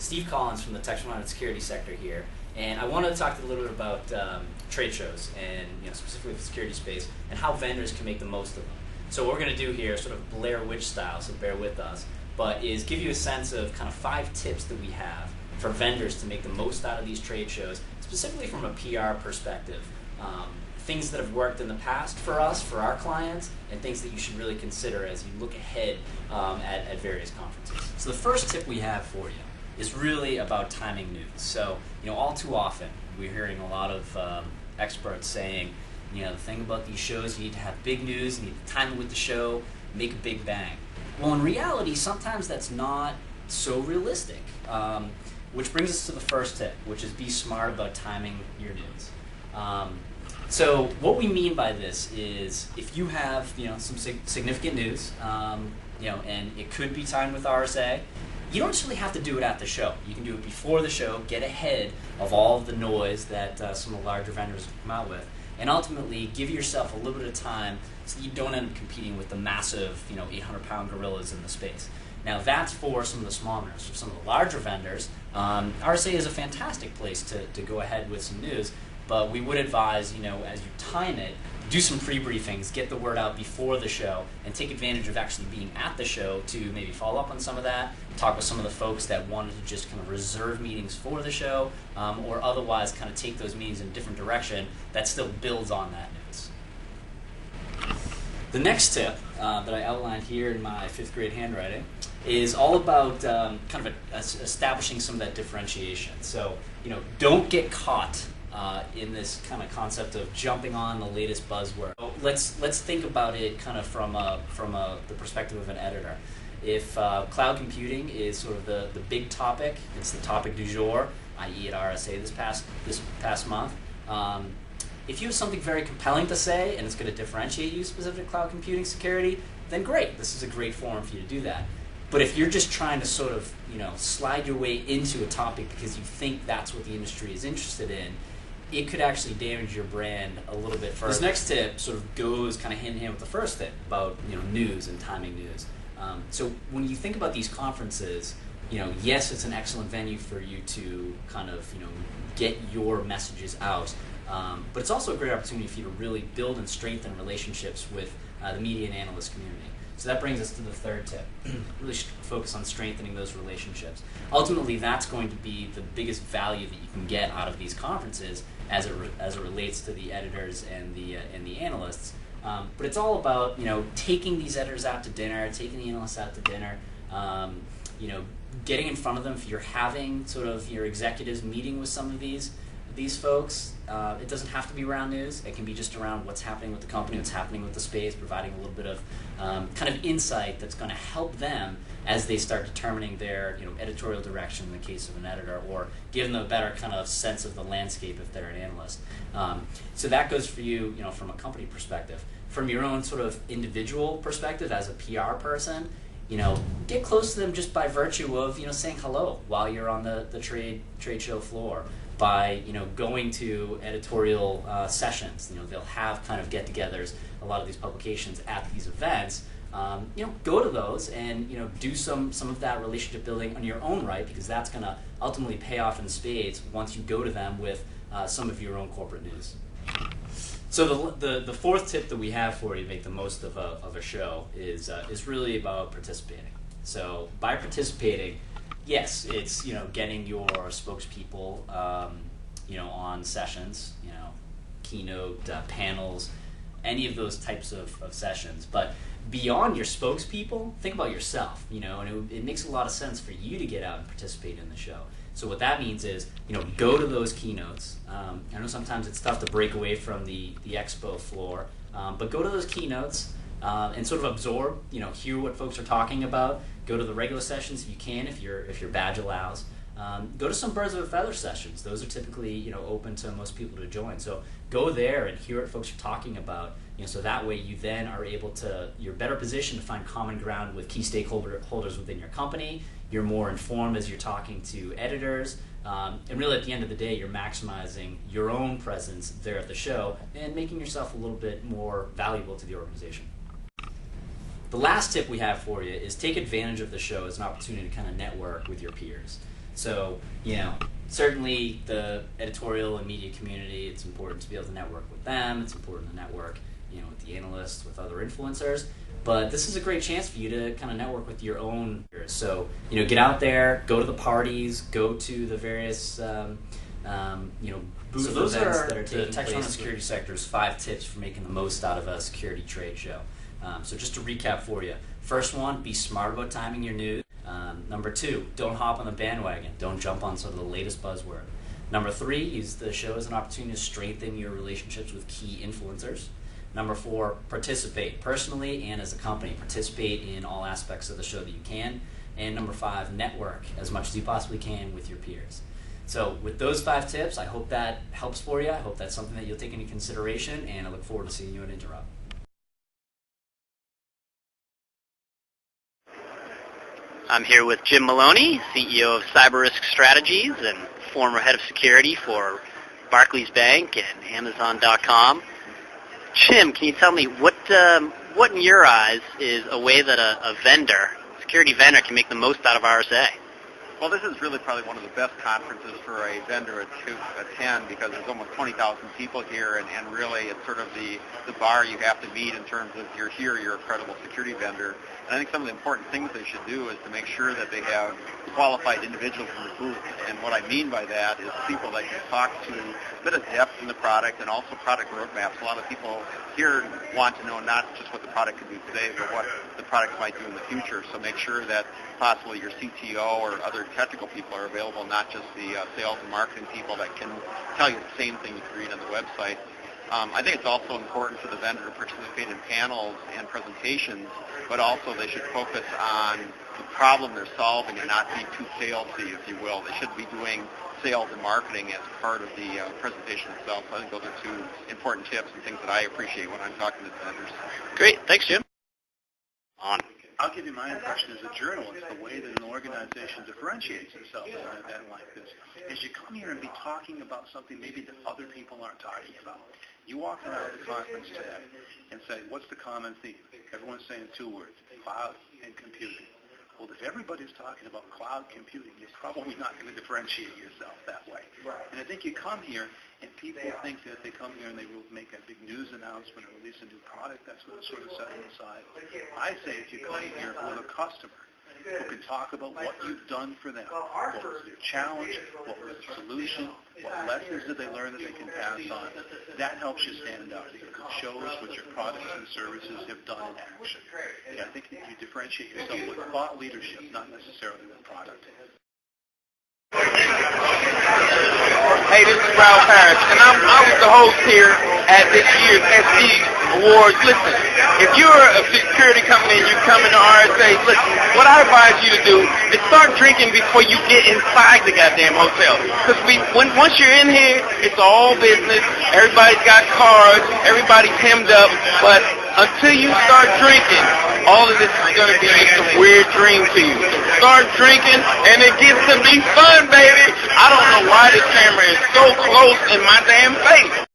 Steve Collins from the textile and security sector here, and I wanted to talk a little bit about trade shows and specifically the security space and how vendors can make the most of them. So what we're going to do here, sort of Blair Witch style, so bear with us, but is give you a sense of kind of 5 tips that we have for vendors to make the most out of these trade shows, specifically from a PR perspective. Things that have worked in the past for us, for our clients, and things that you should really consider as you look ahead at various conferences. So the first tip we have for you is really about timing news. So, all too often we're hearing a lot of experts saying, the thing about these shows, you need to have big news, you need to time it with the show, make a big bang. Well, in reality, sometimes that's not so realistic. Which brings us to the first tip, which is be smart about timing your news. So what we mean by this is if you have some significant news, and it could be timed with RSA, you don't necessarily have to do it at the show. You can do it before the show, get ahead of all of the noise that some of the larger vendors come out with, and ultimately give yourself a little bit of time so that you don't end up competing with the massive 800-pound gorillas in the space. Now that's for some of the small vendors. For some of the larger vendors, RSA is a fantastic place to go ahead with some news. But we would advise, as you time it, do some pre-briefings, get the word out before the show, and take advantage of actually being at the show to maybe follow up on some of that, talk with some of the folks that wanted to just kind of reserve meetings for the show, or otherwise kind of take those meetings in a different direction that still builds on that news. The next tip that I outlined here in my 5th grade handwriting is all about kind of establishing some of that differentiation. So, don't get caught in this kind of concept of jumping on the latest buzzword. Let's think about it kind of from the perspective of an editor. If cloud computing is sort of the big topic, it's the topic du jour, i.e. at RSA this past month. If you have something very compelling to say and it's going to differentiate you specific to cloud computing security, then great. This is a great forum for you to do that. But if you're just trying to sort of slide your way into a topic because you think that's what the industry is interested in, it could actually damage your brand a little bit further. This next tip sort of goes kind of hand in hand with the first tip about news and timing news. So when you think about these conferences, yes, it's an excellent venue for you to kind of get your messages out, but it's also a great opportunity for you to really build and strengthen relationships with the media and analyst community. So that brings us to the third tip. Really focus on strengthening those relationships. Ultimately, that's going to be the biggest value that you can get out of these conferences as it relates to the editors and the analysts. But it's all about taking these editors out to dinner, taking the analysts out to dinner, getting in front of them. If you're having sort of your executives meeting with some of these folks, it doesn't have to be around news. It can be just around what's happening with the company, what's happening with the space, providing a little bit of kind of insight that's going to help them as they start determining their editorial direction in the case of an editor, or give them a better kind of sense of the landscape if they're an analyst. So that goes for you, from a company perspective. From your own sort of individual perspective as a PR person, get close to them just by virtue of saying hello while you're on the trade show floor. By going to editorial sessions, they'll have kind of get-togethers. A lot of these publications at these events, go to those and do some of that relationship building on your own right, because that's going to ultimately pay off in spades once you go to them with some of your own corporate news. So the fourth tip that we have for you to make the most of a show is really about participating. So by participating, yes, it's getting your spokespeople on sessions, keynote panels, any of those types of sessions. But beyond your spokespeople, think about yourself. And it makes a lot of sense for you to get out and participate in the show. So what that means is go to those keynotes. I know sometimes it's tough to break away from the expo floor, but go to those keynotes. And sort of absorb, hear what folks are talking about. Go to the regular sessions if you can, if your badge allows. Go to some birds of a feather sessions. Those are typically open to most people to join. So go there and hear what folks are talking about. So that way you then are able to, you're better positioned to find common ground with key stakeholders within your company. You're more informed as you're talking to editors. And really at the end of the day, you're maximizing your own presence there at the show and making yourself a little bit more valuable to the organization. The last tip we have for you is take advantage of the show as an opportunity to kind of network with your peers. So, certainly the editorial and media community, it's important to be able to network with them. It's important to network, with the analysts, with other influencers. But this is a great chance for you to kind of network with your own peers. So, get out there, go to the parties, go to the various, booth those events are that are taking place in the the security sector's 5 tips for making the most out of a security trade show. So just to recap for you. First one, be smart about timing your news. Number 2, don't hop on the bandwagon. Don't jump on sort of the latest buzzword. Number 3, use the show as an opportunity to strengthen your relationships with key influencers. Number 4, participate personally and as a company. Participate in all aspects of the show that you can. And number 5, network as much as you possibly can with your peers. So with those 5 tips, I hope that helps for you. I hope that's something that you'll take into consideration, and I look forward to seeing you at Interrupt. I'm here with Jim Maloney, CEO of Cyber Risk Strategies and former head of security for Barclays Bank and Amazon.com. Jim, can you tell me what in your eyes is a way that a security vendor can make the most out of RSA? Well, this is really probably one of the best conferences for a vendor to attend because there's almost 20,000 people here, and really it's sort of the bar you have to meet in terms of you're a credible security vendor. And I think some of the important things they should do is to make sure that they have qualified individuals in the booth. And what I mean by that is people that can talk to a bit of depth in the product and also product roadmaps. A lot of people here want to know not just what the product can do today, but what the product might do in the future. So make sure that possibly your CTO or other technical people are available, not just the sales and marketing people that can tell you the same thing you can read on the website. I think it's also important for the vendor to participate in panels and presentations, but also they should focus on the problem they're solving and not be too salesy, if you will. They should be doing sales and marketing as part of the presentation itself. So I think those are 2 important tips and things that I appreciate when I'm talking to vendors. Great. Thanks, Jim. On. I'll give you my impression as a journalist, the way that an organization differentiates itself in an event like this is you come here and be talking about something maybe that other people aren't talking about. You walk around the conference today and say, what's the common theme? Everyone's saying 2 words, cloud and computing. Well, if everybody's talking about cloud computing, you're probably not going to differentiate yourself that way. And I think you come here and people think that they come here and they will make a big news announcement or release a new product. That's going to sort of set them aside. I say if you come here with a customer who can talk about what you've done for them, what was their challenge, what was the solution, what lessons did they learn that they can pass on, that helps you stand out because it shows what your products and services have done in action. And I think that you differentiate yourself with thought leadership, not necessarily with product. Hey, this is Ralph Harris, and I was the host here at this year's SC Awards. Listen, if you're a security company and you come into RSA, listen, what I advise you to do is start drinking before you get inside the goddamn hotel. Because once you're in here, it's all business. Everybody's got cards. Everybody's hemmed up. But until you start drinking, all of this is going to be just a weird dream to you. So start drinking, and it gets to be fun, baby. I don't know why this camera is so close in my damn face.